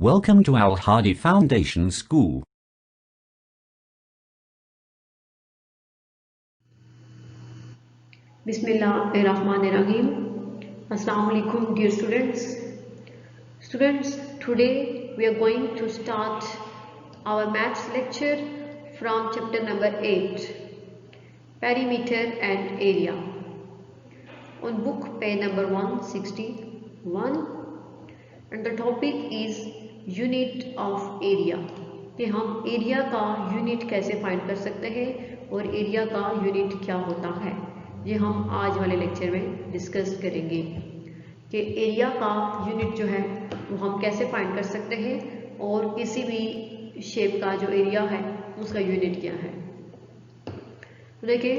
Welcome to Al Hadi Foundation School. Bismillahirrahmanirrahim. Assalamu alaikum, dear students. Students, today we are going to start our maths lecture from chapter number 8, Perimeter and Area. On book page number 161, and the topic is Unit of Area. कि हम area का unit कैसे find कर सकते हैं और area का unit क्या होता है, ये हम आज वाले लेक्चर में डिस्कस करेंगे कि एरिया का यूनिट जो है वो हम कैसे फाइंड कर सकते हैं और किसी भी शेप का जो एरिया है उसका यूनिट क्या है। तो देखिए,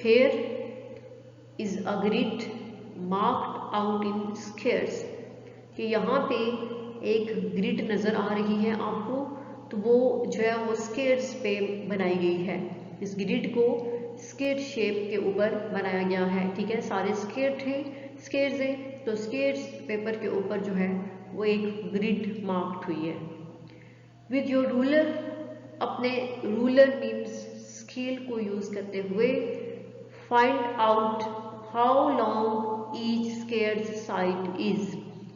here is a grid marked out in squares, कि यहाँ पे एक ग्रिड नज़र आ रही है आपको, तो वो जो है वो स्क्वायर्स पे बनाई गई है। इस ग्रिड को स्क्वायर शेप के ऊपर बनाया गया है, ठीक है। सारे स्क्वायर्स हैं, तो स्क्वायर्स पेपर के ऊपर जो है वो एक ग्रिड मार्क्ड हुई है। विद योर रूलर, अपने रूलर मीन्स स्केल को यूज करते हुए find out how long each square side is.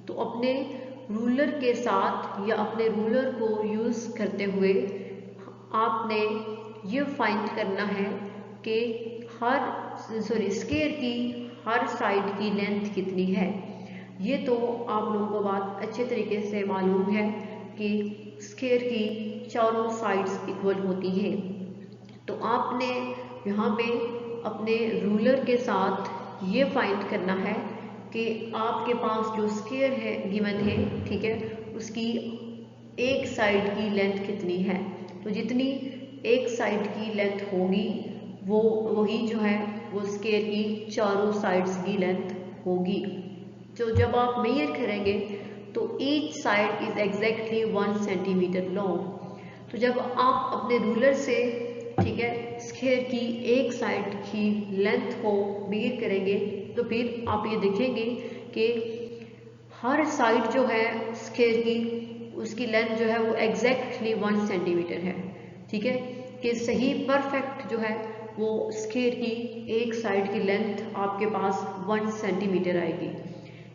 तो अपने रूलर के साथ या अपने रूलर को यूज करते हुए आपने ये फाइंड करना है कि स्क्वायर की हर साइड की लेंथ कितनी है। ये तो आप लोगों को बात अच्छे तरीके से मालूम है कि स्क्वायर की चारों साइड्स इक्वल होती हैं। तो आपने यहाँ पे अपने रूलर के साथ ये फाइंड करना है कि आपके पास जो स्क्वायर है गिवन है, ठीक है, उसकी एक साइड की लेंथ कितनी है। तो जितनी एक साइड की लेंथ होगी वो वही जो है वो स्क्वायर की चारों साइड्स की लेंथ होगी। तो जब आप मेजर करेंगे तो each side is exactly 1 centimetre long. तो जब आप अपने रूलर से, ठीक है, स्क्वायर की एक साइड की लेंथ को मेजर करेंगे तो फिर आप ये देखेंगे कि हर साइड जो है स्क्वायर की उसकी लेंथ जो है वो एग्जैक्टली 1 सेंटीमीटर है, ठीक है। कि सही परफेक्ट जो है वो स्क्वायर की एक साइड की लेंथ आपके पास 1 सेंटीमीटर आएगी,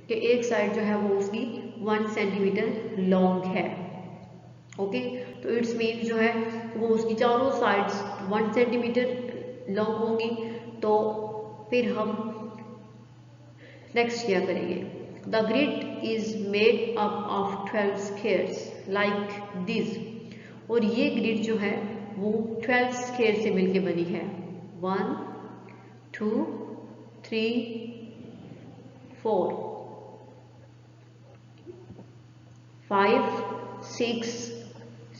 कि एक साइड जो है वो उसकी 1 सेंटीमीटर लॉन्ग है। ओके, तो इट्स मीन जो है वो उसकी चारों साइड्स 1 सेंटीमीटर लॉन्ग होंगी। तो फिर हम नेक्स्ट क्या करेंगे। The grid is made up of 12 squares like this, और ये ग्रिड जो है वो 12 स्क्वायर से मिलके बनी है। 1 2 3 4 5 6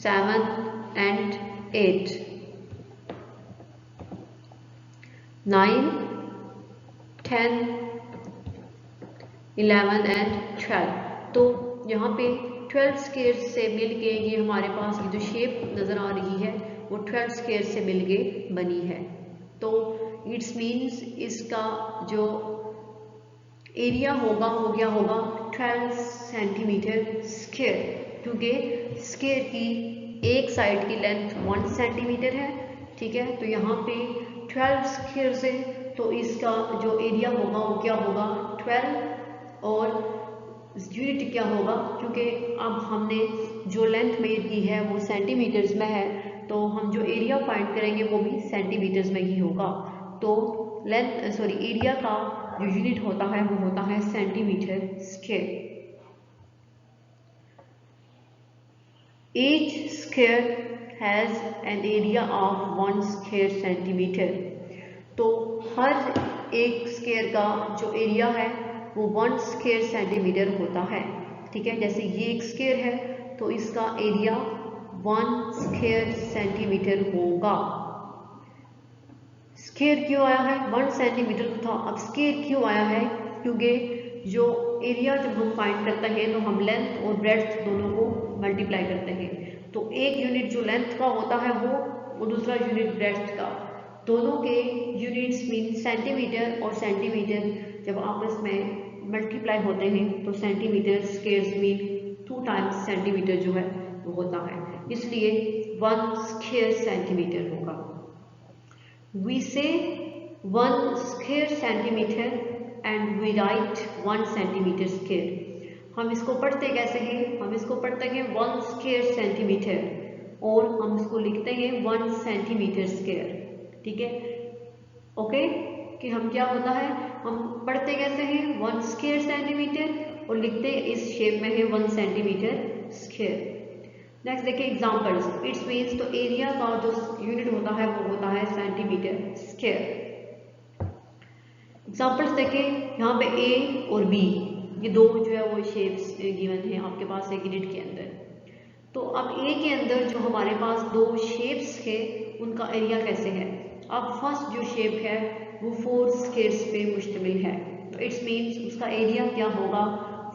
7 and 8 9 10 11 and 12। तो यहाँ पे 12 स्क्वायर से मिलके ये हमारे पास ये जो शेप नज़र आ रही है वो 12 स्क्वायर से मिलके बनी है। तो इट्स मीन्स इसका जो एरिया होगा वो क्या होगा, 12 सेंटीमीटर स्क्वायर, क्योंकि स्क्वायर की एक साइड की लेंथ 1 सेंटीमीटर है, ठीक है। तो यहाँ पे 12 स्क्वायर से तो इसका जो एरिया होगा वो क्या होगा 12, और यूनिट क्या होगा, क्योंकि अब हमने जो लेंथ मेजर की है वो सेंटीमीटर्स में है, तो हम जो एरिया फाइंड करेंगे वो भी सेंटीमीटर्स में ही होगा। तो एरिया का जो यूनिट होता है वो होता है centimetre square. Each square has an area of 1 square centimeter। तो हर एक स्क्वायर का जो एरिया है वो 1 स्क्वायर सेंटीमीटर होता है, ठीक है। जैसे ये एक स्क्वायर है तो इसका एरिया 1 स्क्वायर सेंटीमीटर होगा। स्क्वायर क्यों आया है, 1 सेंटीमीटर था, अब स्क्वायर क्यों आया है, क्योंकि जो एरिया जब हम फाइंड करते हैं तो हम लेंथ और ब्रेड्थ दोनों को मल्टीप्लाई करते हैं। तो एक यूनिट जो लेंथ का होता है वो दूसरा यूनिट ब्रेड्थ का, दोनों के यूनिट्स मीन सेंटीमीटर और सेंटीमीटर जब आपस में मल्टीप्लाई होते हैं तो centimetre square mean 2 times centimetre जो है वो होता है, इसलिए 1 स्क्वायर सेंटीमीटर होगा। We say 1 square centimetre and we write 1 centimetre square. हम इसको पढ़ते कैसे हैं? हम इसको पढ़ते हैं 1 स्क्वायर सेंटीमीटर और हम इसको लिखते हैं 1 सेंटीमीटर स्क्वायर। ठीक है, ओके कि हम क्या होता है, हम पढ़ते कैसे हैं 1 स्क्वायर सेंटीमीटर और लिखते इस शेप में है 1 सेंटीमीटर स्क्वायर। नेक्स्ट देखिए एग्जांपल्स। इट्स मीन्स, तो एरिया का जो यूनिट होता है वो होता है सेंटीमीटर स्क्वायर। एग्जांपल्स देखें, यहाँ पे ए और बी ये दो जो है वो शेप्स गिवन है आपके पास एक यूनिट के अंदर। तो अब ए के अंदर जो हमारे पास दो शेप्स है उनका एरिया कैसे है? अब फर्स्ट जो शेप है वो 4 स्क्वायर्स पे मुश्तमिल है, तो इट्स मीन्स उसका एरिया क्या होगा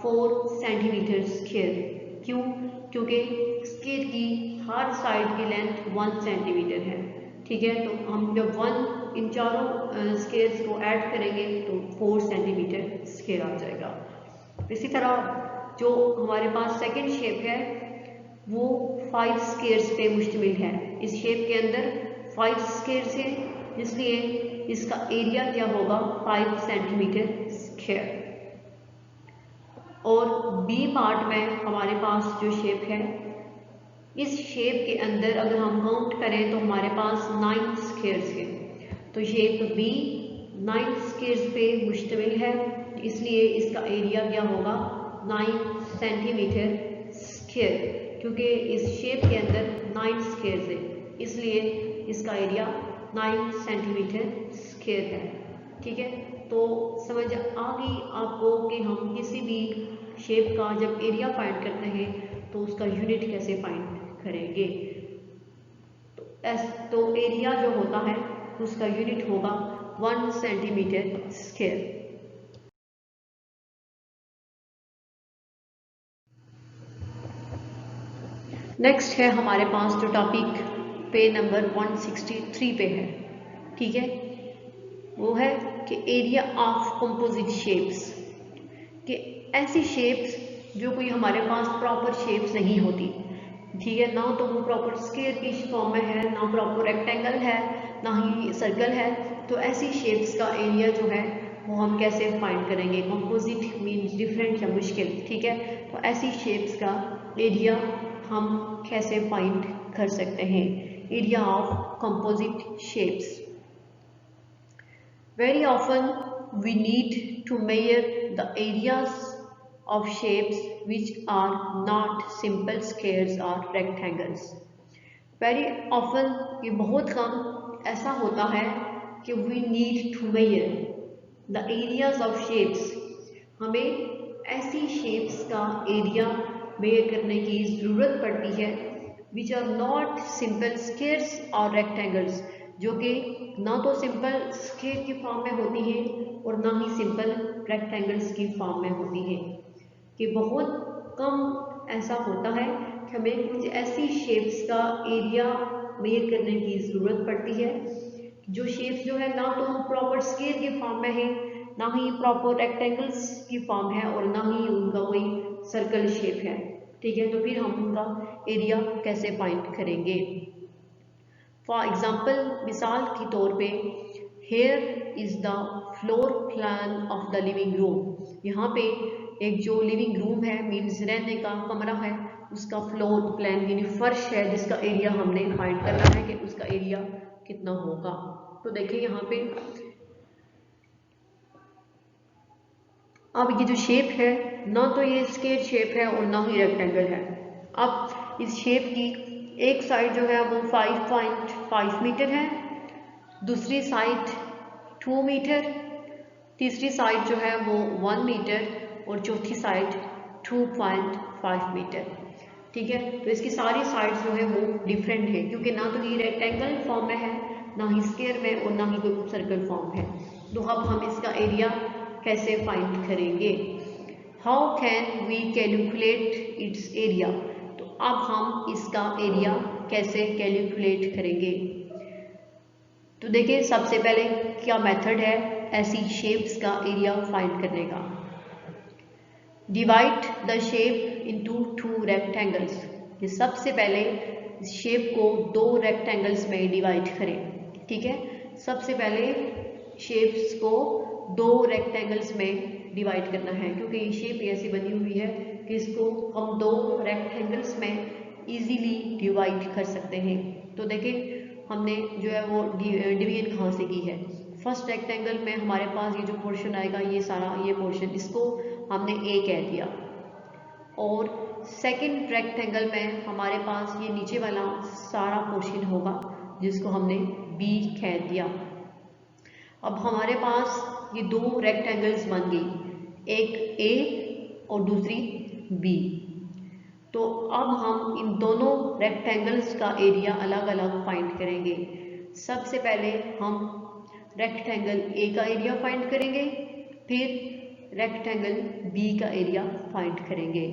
4 सेंटीमीटर स्क्वायर। क्यों? क्योंकि स्क्वायर की हर साइड की लेंथ 1 सेंटीमीटर है। ठीक है, तो हम जब 1 इन चारों स्क्वायर्स को ऐड करेंगे तो 4 सेंटीमीटर स्क्वायर आ जाएगा। इसी तरह जो हमारे पास सेकंड शेप है वो 5 स्क्वायर्स पे मुश्तमिल है। इस शेप के अंदर 5 स्क्वायर्स है, इसलिए इसका एरिया क्या होगा 5 सेंटीमीटर स्क्वायर। और बी पार्ट में हमारे पास जो शेप है, इस शेप के अंदर अगर हम काउंट करें तो हमारे पास 9 स्क्वायर्स है। तो शेप बी 9 स्क्वायर्स पे मुश्तमिल है, इसलिए इसका एरिया क्या होगा 9 सेंटीमीटर स्क्वायर। क्योंकि इस शेप के अंदर 9 स्क्वायर्स है, इसलिए इसका एरिया 9 सेंटीमीटर स्क्वायर है। ठीक है, तो समझ आ गई आपको कि हम किसी भी शेप का जब एरिया फाइंड करते हैं तो उसका यूनिट कैसे फाइंड करेंगे। तो एरिया जो होता है उसका यूनिट होगा 1 सेंटीमीटर स्क्वायर। नेक्स्ट है हमारे पास जो टॉपिक पे नंबर 163 पे है, ठीक है, वो है कि एरिया ऑफ कंपोजिट शेप्स, कि ऐसी शेप्स जो कोई हमारे पास प्रॉपर शेप्स नहीं होती। ठीक है, ना तो वो प्रॉपर स्क्वायर की फॉर्म में है, ना प्रॉपर रेक्टेंगल है, ना ही सर्कल है। तो ऐसी शेप्स का एरिया जो है वो हम कैसे फाइंड करेंगे? कंपोजिट मीन्स डिफरेंट या मुश्किल। ठीक है, तो ऐसी शेप्स का एरिया हम कैसे फाइंड कर सकते हैं? Area of composite shapes. Very often we need to measure the areas of shapes which are not simple squares or rectangles. Very often ये बहुत कम ऐसा होता है कि we need to measure the areas of shapes, हमें ऐसी shapes का area major करने की ज़रूरत पड़ती है which are not simple squares or rectangles, जो कि ना तो सिंपल स्क्वायर की फॉर्म में होती है और ना ही सिंपल रेक्टेंगल्स की फॉर्म में होती है। कि बहुत कम ऐसा होता है कि हमें कुछ ऐसी शेप्स का एरिया मेजर करने की ज़रूरत पड़ती है जो शेप्स जो है ना तो प्रॉपर स्क्वायर की फॉर्म में है, ना ही प्रॉपर रेक्टेंगल्स की फॉर्म है और ना ही उनका कोई सर्कल शेप है। ठीक है, तो फिर हम उनका एरिया कैसे फाइंड करेंगे? फॉर एग्जाम्पल, मिसाल के तौर पे, here is the floor plan of the living room. यहाँ पे एक जो लिविंग रूम है मीन्स रहने का कमरा है, उसका फ्लोर प्लान यानी फर्श है जिसका एरिया हमने फाइंड करना है कि उसका एरिया कितना होगा। तो देखिए यहाँ पे अब ये जो शेप है ना तो ये स्क्वायर शेप है और ना ही रेक्टेंगल है। अब इस शेप की एक साइड जो है वो 5.5 मीटर है, दूसरी साइड 2 मीटर, तीसरी साइड जो है वो 1 मीटर और चौथी साइड 2.5 मीटर। ठीक है, तो इसकी सारी साइड्स जो है वो डिफरेंट है क्योंकि ना तो ये रेक्टेंगल फॉर्म में है, ना ही स्क्वायर में और ना ही कोई सर्कल फॉर्म है। तो अब हम इसका एरिया कैसे फाइंड करेंगे? How can we calculate its area? तो अब हम इसका एरिया कैसे कैलकुलेट करेंगे? तो देखिए सबसे पहले क्या मेथड है ऐसी शेप्स का एरिया फाइंड करने का। Divide the shape into 2 rectangles. ये सबसे पहले शेप को 2 रेक्टेंगल्स में डिवाइड करें। ठीक है, सबसे पहले शेप्स को 2 रेक्टेंगल्स में डिवाइड करना है, क्योंकि ये शेप ऐसी बनी हुई है कि इसको हम 2 रेक्टेंगल्स में इजीली डिवाइड कर सकते हैं। तो देखिए हमने जो है वो डिवीजन कहाँ से की है। फर्स्ट रेक्टेंगल में हमारे पास ये जो पोर्शन आएगा, ये सारा ये पोर्शन, इसको हमने ए कह दिया, और सेकंड रेक्टेंगल में हमारे पास ये नीचे वाला सारा पोर्शन होगा जिसको हमने बी कह दिया। अब हमारे पास ये 2 रेक्टेंगल्स बन गई, एक ए और दूसरी बी। तो अब हम इन दोनों रेक्टेंगल्स का एरिया अलग अलग फाइंड करेंगे। सबसे पहले हम रेक्टेंगल ए का एरिया फाइंड करेंगे, फिर रेक्टेंगल बी का एरिया फाइंड करेंगे,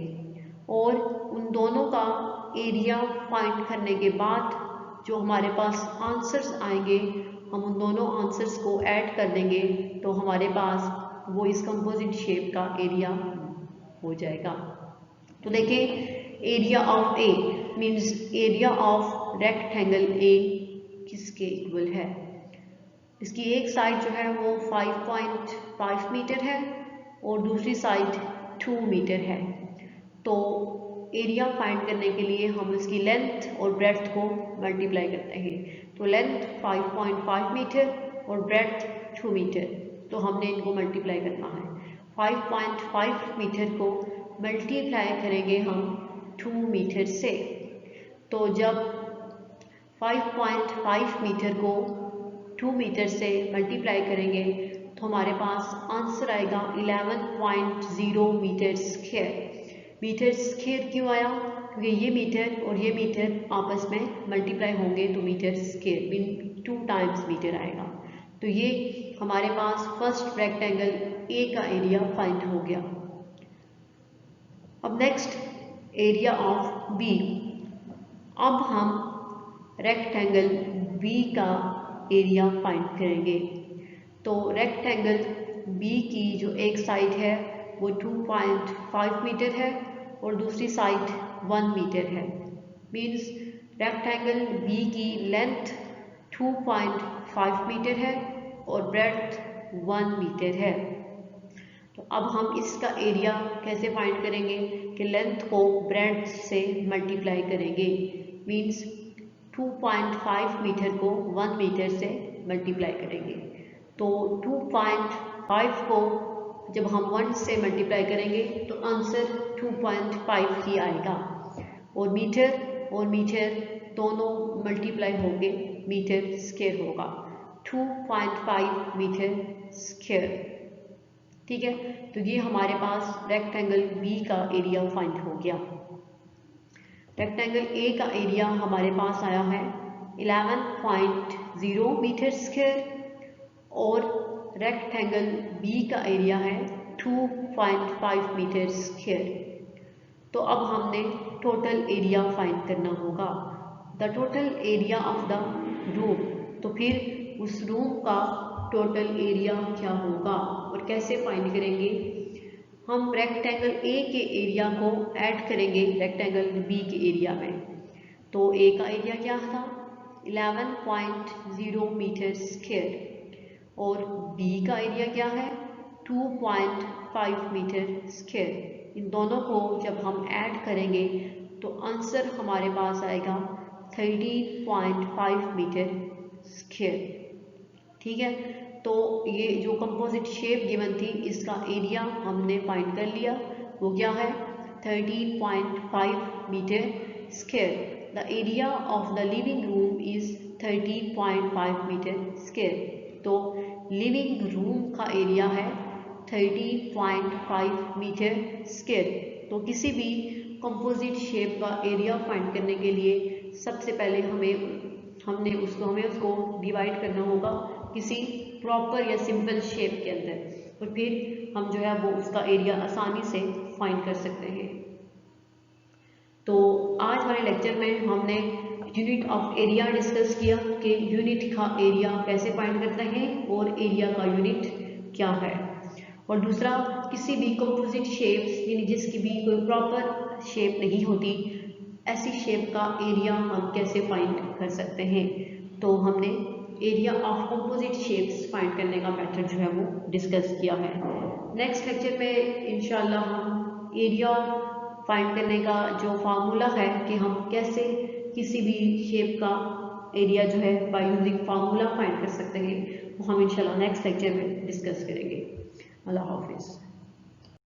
और उन दोनों का एरिया फाइंड करने के बाद जो हमारे पास आंसर्स आएंगे, हम उन दोनों आंसर्स को ऐड कर देंगे, तो हमारे पास वो इस कंपोजिट शेप का एरिया हो जाएगा। तो देखिए, area of A means area of rectangle ए किसके इक्वल है। इसकी एक साइड जो है वो 5.5 मीटर है और दूसरी साइड 2 मीटर है। तो एरिया फाइंड करने के लिए हम इसकी लेंथ और ब्रेड्थ को मल्टीप्लाई करते हैं। तो लेंथ 5.5 मीटर और ब्रेड्थ 2 मीटर, तो हमने इनको मल्टीप्लाई करना है। 5.5 मीटर को मल्टीप्लाई करेंगे हम 2 मीटर से। तो जब 5.5 मीटर को 2 मीटर से मल्टीप्लाई करेंगे तो हमारे पास आंसर आएगा 11.0 मीटर स्क्वायर। मीटर स्क्वायर क्यों आया? क्योंकि ये मीटर और ये मीटर आपस में मल्टीप्लाई होंगे तो metre square mean 2 times metre आएगा। तो ये हमारे पास फर्स्ट रेक्टेंगल ए का एरिया फाइंड हो गया। अब नेक्स्ट एरिया ऑफ बी। अब हम रेक्टेंगल बी का एरिया फाइंड करेंगे। तो रेक्टेंगल बी की जो एक साइड है वो 2.5 मीटर है और दूसरी साइड 1 मीटर है। मीन्स रेक्टेंगल बी की लेंथ 2.5 मीटर है और ब्रेड्थ 1 मीटर है। तो अब हम इसका एरिया कैसे फाइंड करेंगे कि लेंथ को ब्रेड्थ से मल्टीप्लाई करेंगे। मीन्स 2.5 मीटर को 1 मीटर से मल्टीप्लाई करेंगे। तो 2.5 को जब हम 1 से मल्टीप्लाई करेंगे तो आंसर 2.5 ही आएगा, और मीटर दोनों मल्टीप्लाई होंगे, मीटर स्क्वायर होगा 2.5 मीटर स्क्वायर। ठीक है, तो ये हमारे पास रेक्टेंगल बी का एरिया फाइंड हो गया। रेक्टेंगल ए का एरिया हमारे पास आया है 11.0 मीटर स्क्वायर और रेक्टेंगल बी का एरिया है 2.5 मीटर स्क्वायर। तो अब हमने टोटल एरिया फाइंड करना होगा, the total area of the room. तो फिर उस रूम का टोटल एरिया क्या होगा और कैसे फाइंड करेंगे? हम रेक्टेंगल ए के एरिया को ऐड करेंगे रेक्टेंगल बी के एरिया में। तो ए का एरिया क्या था? 11.0 मीटर स्क्वायर और बी का एरिया क्या है? 2.5 मीटर स्क्वायर। इन दोनों को जब हम ऐड करेंगे तो आंसर हमारे पास आएगा 13.5 मीटर स्क्वायर। ठीक है, तो ये जो कंपोजिट शेप गिवन थी इसका एरिया हमने फाइंड कर लिया, वो क्या है? 13.5 metre square. The area of the living room is 13.5 metre square. तो लिविंग रूम का एरिया है 13.5 मीटर स्क्वायर। तो किसी भी कंपोजिट शेप का एरिया फाइंड करने के लिए सबसे पहले हमें उसको डिवाइड करना होगा किसी प्रॉपर या सिंपल शेप के अंदर, और फिर हम जो है वो उसका एरिया आसानी से फाइंड कर सकते हैं। तो आज वाले लेक्चर में हमने यूनिट ऑफ एरिया डिस्कस किया कि यूनिट का एरिया कैसे फाइंड करते हैं और एरिया का यूनिट क्या है, और दूसरा किसी भी कंपोजिट शेप्स यानी जिसकी भी कोई प्रॉपर शेप नहीं होती, ऐसी शेप का एरिया हम कैसे फाइंड कर सकते हैं। तो हमने area of composite shapes find करने का मेथड जो है वो डिस्कस किया है। नेक्स्ट लेक्चर में इंशाल्लाह हम एरिया फाइंड करने का जो फार्मूला है कि हम कैसे किसी भी शेप का एरिया जो है बाय यूजिंग फार्मूला फाइंड कर सकते हैं, वो हम इंशाल्लाह नेक्स्ट लेक्चर में डिस्कस करेंगे। अल्लाह हाफिज़।